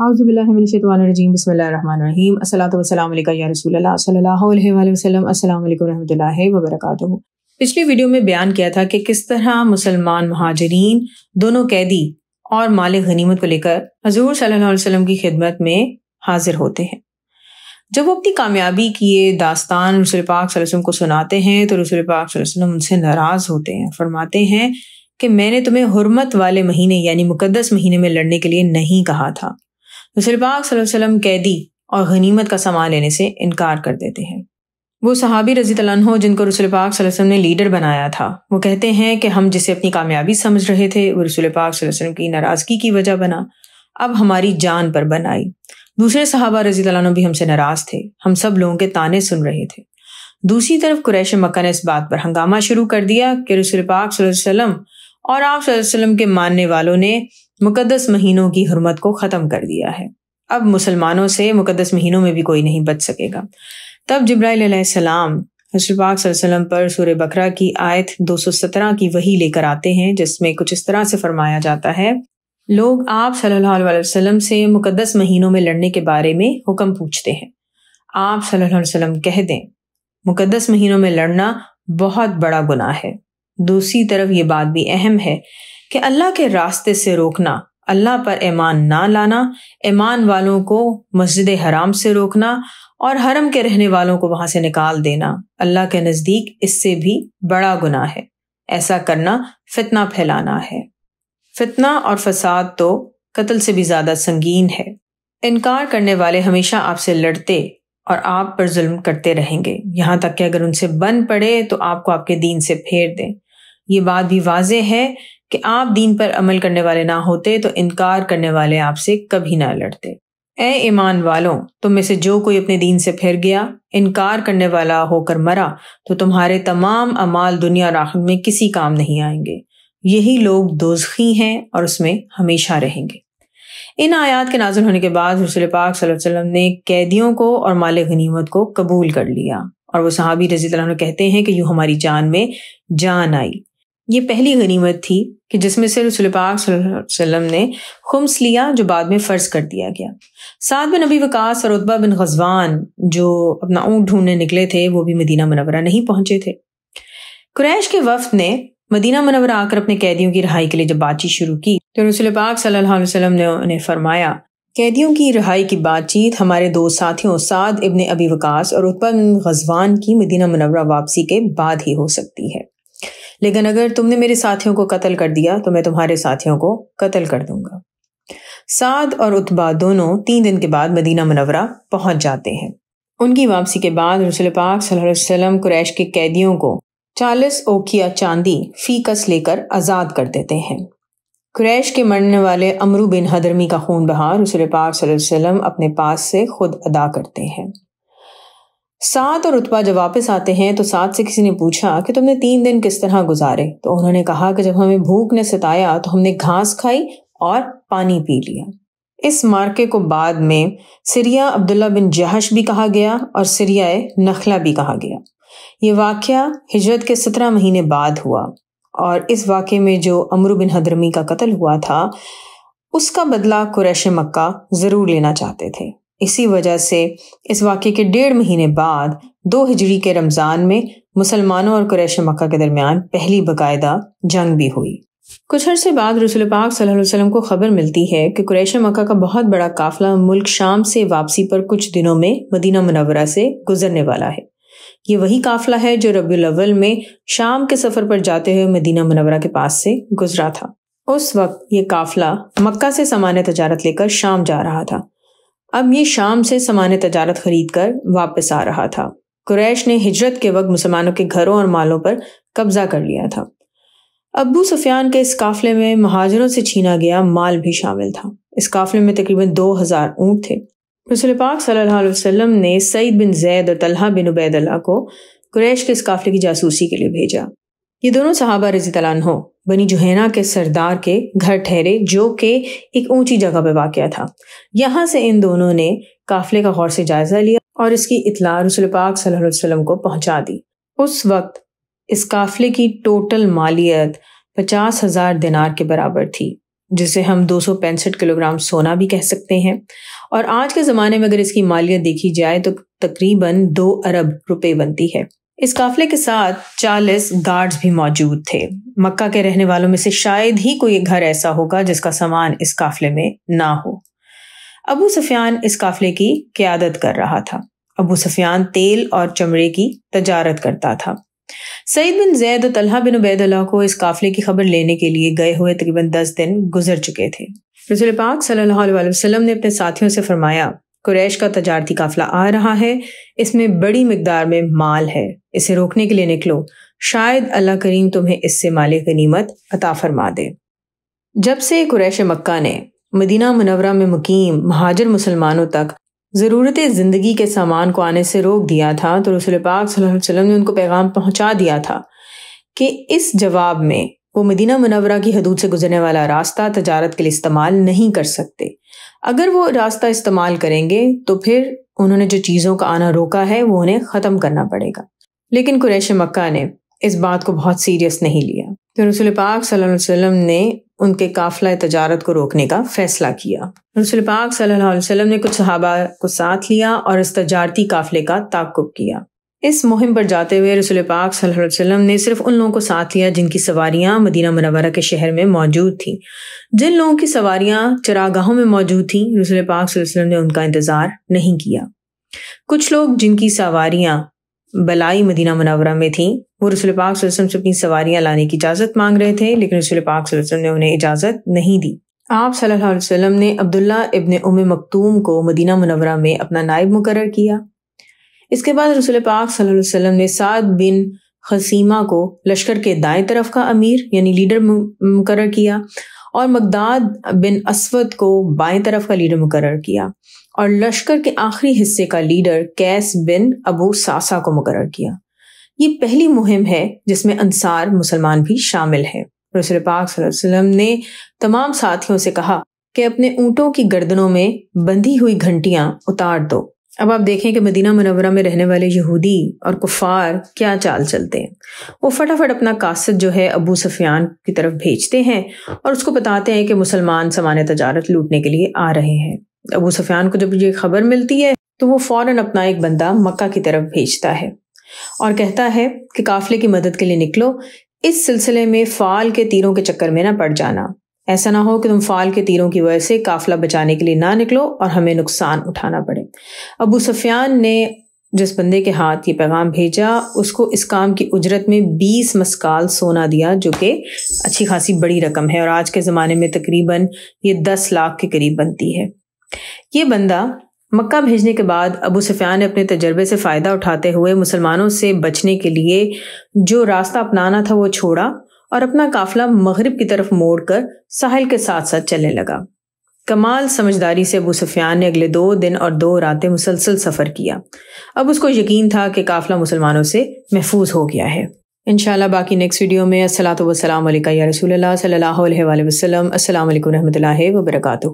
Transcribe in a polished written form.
اعوذ باللہ من الشیطان الرجیم بسم اللہ الرحمن الرحیم الصلاۃ والسلام علیک یا رسول اللہ صلی اللہ علیہ وآلہ وسلم السلام علیکم ورحمۃ اللہ وبرکاتہ۔ پچھلی ویڈیو میں بیان کیا تھا کہ کس طرح مسلمان مہاجرین دونوں قیدی اور مال غنیمت کو لے کر حضور صلی اللہ علیہ وسلم کی خدمت میں حاضر ہوتے ہیں۔ جب وہ اپنی کامیابی کی یہ داستان رسول پاک صلی اللہ علیہ وسلم کو سناتے ہیں تو رسول پاک صلی اللہ علیہ وسلم ان سے ناراض ہوتے ہیں، فرماتے ہیں کہ میں نے تمہیں حرمت والے مہینے یعنی مقدس مہینے میں لڑنے کے لیے نہیں کہا تھا۔ رسول پاک صلی اللہ علیہ وسلم قیدی اور غنیمت کا سامان لینے سے انکار کر دیتے ہیں۔ وہ صحابی رضی اللہ عنہ جن کو رسول پاک صلی اللہ علیہ وسلم نے لیڈر بنایا تھا، وہ کہتے ہیں کہ ہم جسے اپنی کامیابی سمجھ رہے تھے وہ رسول پاک صلی اللہ علیہ وسلم کی ناراضگی کی وجہ بنا، اب ہماری جان پر بن آئی۔ دوسرے صحابہ رضی اللہ عنہ بھی ہم سے ناراض تھے، ہم سب لوگوں کے طعنے سن رہے تھے۔ دوسری طرف قریش مکہ نے اس بات پر ہنگامہ شروع کر دیا کہ رسول پاک صلی اللہ علیہ وسلم اور آپ صلی اللہ علیہ وسلم کے ماننے والوں نے مقدس مہینوں کی حرمت کو ختم کر دیا ہے، اب مسلمانوں سے مقدس مہینوں میں بھی کوئی نہیں بچ سکے گا۔ تب جبرائیل علیہ السلام رسول پاک صلی اللہ علیہ وسلم پر سورہ بقرہ کی آیت 217 کی وحی لے کر آتے ہیں، جس میں کچھ اس طرح سے فرمایا جاتا ہے، لوگ آپ صلی اللہ علیہ وسلم سے مقدس مہینوں میں لڑنے کے بارے میں حکم پوچھتے ہیں، آپ صلی اللہ علیہ وسلم کہہ دیں مقدس مہینوں میں لڑنا بہت بڑا گناہ ہے۔ دوسری طرف یہ بات بھی اہم ہے کہ اللہ کے راستے سے روکنا، اللہ پر ایمان نہ لانا، ایمان والوں کو مسجد حرام سے روکنا اور حرم کے رہنے والوں کو وہاں سے نکال دینا اللہ کے نزدیک اس سے بھی بڑا گناہ ہے۔ ایسا کرنا فتنہ پھیلانا ہے۔ فتنہ اور فساد تو قتل سے بھی زیادہ سنگین ہے۔ انکار کرنے والے ہمیشہ آپ سے لڑتے اور آپ پر ظلم کرتے رہیں گے، یہاں تک کہ اگر ان سے بن پڑے تو آپ کو آپ کے دین سے پھیر دیں۔ یہ بات بھی واضح ہے کہ آپ دین پر عمل کرنے والے نہ ہوتے تو انکار کرنے والے آپ سے کبھی نہ لڑتے۔ اے ایمان والوں، تم میں سے جو کوئی اپنے دین سے پھر گیا، انکار کرنے والا ہو کر مرا تو تمہارے تمام اعمال دنیا اور آخرت میں کسی کام نہیں آئیں گے، یہی لوگ دوزخی ہیں اور اس میں ہمیشہ رہیں گے۔ ان آیات کے نازل ہونے کے بعد رسول پاک صلی اللہ علیہ وسلم نے قیدیوں کو اور مال غنیمت کو قبول کر لیا، اور وہ صحابی رضی اللہ عنہ کہتے ہیں کہ یوں ہماری جان میں جان آئی۔ یہ پہلی غنیمت تھی کہ جس میں سے رسول پاک صلی اللہ علیہ وسلم نے خمس لیا، جو بعد میں فرض کر دیا گیا۔ سعد بن ابی وقاص اور عتبہ بن غزوان جو اپنا اونٹ ڈھونڈنے نکلے تھے وہ بھی مدینہ منورہ نہیں پہنچے تھے۔ قریش کے وفد نے مدینہ منورہ آ کر اپنے قیدیوں کی رہائی کے لیے جب بات چیت شروع کی تو رسول پاک صلی اللہ علیہ وسلم نے انہیں فرمایا، قیدیوں کی رہائی کی بات چیت ہمارے دو ساتھیوں سعد ابن ابی وقاص اور عتبہ بن غزوان کی مدینہ منورہ واپسی کے بعد ہی ہو سکتی ہے، لیکن اگر تم نے میرے ساتھیوں کو قتل کر دیا تو میں تمہارے ساتھیوں کو قتل کر دوں گا۔ سعد اور عتبہ دونوں 3 دن کے بعد مدینہ منورہ پہنچ جاتے ہیں۔ ان کی واپسی کے بعد رسول پاک صلی اللہ علیہ وسلم قریش کے قیدیوں کو 40 اوقیہ چاندی فی کس لے کر آزاد کر دیتے ہیں۔ قریش کے مرنے والے عمرو بن حضرمی کا خون بہا رسول پاک صلی اللہ علیہ وسلم اپنے پاس سے خود ادا کرتے ہیں۔ سعد اور عتبہ جب واپس آتے ہیں تو سعد سے کسی نے پوچھا کہ تم نے 3 دن کس طرح گزارے؟ تو انہوں نے کہا کہ جب ہمیں بھوک نے ستایا تو ہم نے گھاس کھائی اور پانی پی لیا۔ اس مارکے کو بعد میں سریہ عبداللہ بن جہش بھی کہا گیا اور سریہ نخلہ بھی کہا گیا۔ یہ واقعہ ہجرت کے 17 مہینے بعد ہوا، اور اس واقعے میں جو عمرو بن حضرمی کا قتل ہوا تھا اس کا بدلہ قریش مکہ ضرور لینا چاہتے تھے۔ اسی وجہ سے اس واقعے کے 1.5 مہینے بعد 2 ہجری کے رمضان میں مسلمانوں اور قریش مکہ کے درمیان پہلی باقاعدہ جنگ بھی ہوئی۔ کچھ عرصے بعد رسول پاک صلی اللہ علیہ وسلم کو خبر ملتی ہے کہ قریش مکہ کا بہت بڑا قافلہ ملک شام سے واپسی پر کچھ دنوں میں مدینہ منورہ سے گزرنے والا ہے۔ یہ وہی قافلہ ہے جو ربیع الاول میں شام کے سفر پر جاتے ہوئے مدینہ منورہ کے پاس سے گزرا تھا۔ اس وقت یہ قافلہ مکہ سے سامان تجارت لے کر شام جا رہا تھا، اب یہ شام سے سامان تجارت خرید کر واپس آ رہا تھا۔ قریش نے ہجرت کے وقت مسلمانوں کے گھروں اور مالوں پر قبضہ کر لیا تھا۔ ابو سفیان کے اس قافلے میں مہاجروں سے چھینا گیا مال بھی شامل تھا۔ اس قافلے میں تقریباً 2000 اونٹ تھے۔ رسول پاک صلی اللہ علیہ وسلم نے سعید بن زید اور طلحہ بن عبید اللہ کو قریش کے اس قافلے کی جاسوسی کے لیے بھیجا۔ یہ دونوں صحابہ رضی اللہ عنہ بنی جوہینہ کے سردار کے گھر ٹھہرے، جو کہ ایک اونچی جگہ پہ واقع تھا۔ یہاں سے ان دونوں نے قافلے کا غور سے جائزہ لیا اور اس کی اطلاع رسول پاک صلی اللہ علیہ وسلم کو پہنچا دی۔ اس وقت اس قافلے کی ٹوٹل مالیت 50,000 دینار کے برابر تھی، جسے ہم 265 کلو گرام سونا بھی کہہ سکتے ہیں، اور آج کے زمانے میں اگر اس کی مالیت دیکھی جائے تو تقریباً 2 ارب روپے بنتی ہے۔ اس قافلے کے ساتھ 40 گارڈز بھی موجود تھے۔ مکہ کے رہنے والوں میں سے شاید ہی کوئی گھر ایسا ہوگا جس کا سامان اس قافلے میں نہ ہو۔ ابو سفیان اس قافلے کی قیادت کر رہا تھا۔ ابو سفیان تیل اور چمڑے کی تجارت کرتا تھا۔ سعید بن زید اور طلحہ بن عبید اللہ کو اس قافلے کی خبر لینے کے لیے گئے ہوئے تقریباً 10 دن گزر چکے تھے۔ رسول پاک صلی اللہ علیہ وسلم نے اپنے ساتھیوں سے فرمایا، قریش کا تجارتی قافلہ آ رہا ہے، اس میں بڑی مقدار میں مال ہے، اسے روکنے کے لیے نکلو، شاید اللہ کریم تمہیں اس سے مال غنیمت عطا فرما دے۔ جب سے قریش مکہ نے مدینہ منورہ میں مقیم مہاجر مسلمانوں تک ضرورت زندگی کے سامان کو آنے سے روک دیا تھا تو رسول پاک صلی اللہ علیہ وسلم نے ان کو پیغام پہنچا دیا تھا کہ اس جواب میں وہ مدینہ منورہ کی حدود سے گزرنے والا راستہ تجارت کے لیے استعمال نہیں کر سکتے۔ اگر وہ راستہ استعمال کریں گے تو پھر انہوں نے جو چیزوں کا آنا روکا ہے وہ انہیں ختم کرنا پڑے گا۔ لیکن قریش مکہ نے اس بات کو بہت سیریس نہیں لیا، تو رسول پاک صلی اللہ علیہ وسلم نے ان کے قافلہ تجارت کو روکنے کا فیصلہ کیا۔ رسول پاک صلی اللہ علیہ وسلم نے کچھ صحابہ کو ساتھ لیا اور اس تجارتی قافلے کا تعاقب کیا۔ اس مہم پر جاتے ہوئے رسول پاک صلی اللہ علیہ وسلم نے صرف ان لوگوں کو ساتھ لیا جن کی سواریاں مدینہ منورہ کے شہر میں موجود تھیں۔ جن لوگوں کی سواریاں چراگاہوں میں موجود تھیں رسول پاک صلی اللہ علیہ وسلم نے ان کا انتظار نہیں کیا۔ کچھ لوگ جن کی سواریاں بلائی مدینہ منورہ میں تھیں وہ رسول پاک صلی اللہ علیہ وسلم سے اپنی سواریاں لانے کی اجازت مانگ رہے تھے، لیکن رسول پاک صلی اللہ علیہ وسلم نے انہیں اجازت نہیں دی۔ آپ صلی اللہ علیہ وسلم نے عبداللہ ابن ام مکتوم کو مدینہ منورہ میں اپنا نائب مقرر کیا۔ اس کے بعد رسول پاک صلی اللہ علیہ وسلم نے سعد بن خثیمہ کو لشکر کے دائیں طرف کا امیر یعنی لیڈر مقرر کیا، اور مقداد بن اسود کو بائیں طرف کا لیڈر مقرر کیا، اور لشکر کے آخری حصے کا لیڈر قیس بن ابو ساسا کو مقرر کیا۔ یہ پہلی مہم ہے جس میں انصار مسلمان بھی شامل ہیں۔ رسول پاک صلی اللہ علیہ وسلم نے تمام ساتھیوں سے کہا کہ اپنے اونٹوں کی گردنوں میں بندھی ہوئی گھنٹیاں اتار دو۔ اب آپ دیکھیں کہ مدینہ منورہ میں رہنے والے یہودی اور کفار کیا چال چلتے ہیں۔ وہ فٹافٹ اپنا قاصد جو ہے ابو سفیان کی طرف بھیجتے ہیں اور اس کو بتاتے ہیں کہ مسلمان سامان تجارت لوٹنے کے لیے آ رہے ہیں۔ ابو سفیان کو جب یہ خبر ملتی ہے تو وہ فوراً اپنا ایک بندہ مکہ کی طرف بھیجتا ہے اور کہتا ہے کہ قافلے کی مدد کے لیے نکلو، اس سلسلے میں فال کے تیروں کے چکر میں نہ پڑ جانا، ایسا نہ ہو کہ تم فال کے تیروں کی وجہ سے قافلہ بچانے کے لیے نہ نکلو اور ہمیں نقصان اٹھانا پڑے۔ ابو سفیان نے جس بندے کے ہاتھ یہ پیغام بھیجا اس کو اس کام کی اجرت میں 20 مسکال سونا دیا، جو کہ اچھی خاصی بڑی رقم ہے اور آج کے زمانے میں تقریباً یہ 10 لاکھ کے قریب بنتی ہے۔ یہ بندہ مکہ بھیجنے کے بعد ابو سفیان نے اپنے تجربے سے فائدہ اٹھاتے ہوئے مسلمانوں سے بچنے کے لیے جو راستہ اپنانا تھا وہ چھوڑا اور اپنا قافلہ مغرب کی طرف موڑ کر ساحل کے ساتھ ساتھ چلنے لگا۔ کمال سمجھداری سے ابو سفیان نے اگلے 2 دن اور 2 راتیں مسلسل سفر کیا۔ اب اس کو یقین تھا کہ قافلہ مسلمانوں سے محفوظ ہو گیا ہے۔ انشاءاللہ باقی نیکسٹ ویڈیو میں الصلاۃ والسلام علیکہ یا رسول اللہ صلی اللہ علیہ وآلہ وسلم۔ السلام علیکم رحمۃ اللہ وبرکاتہ۔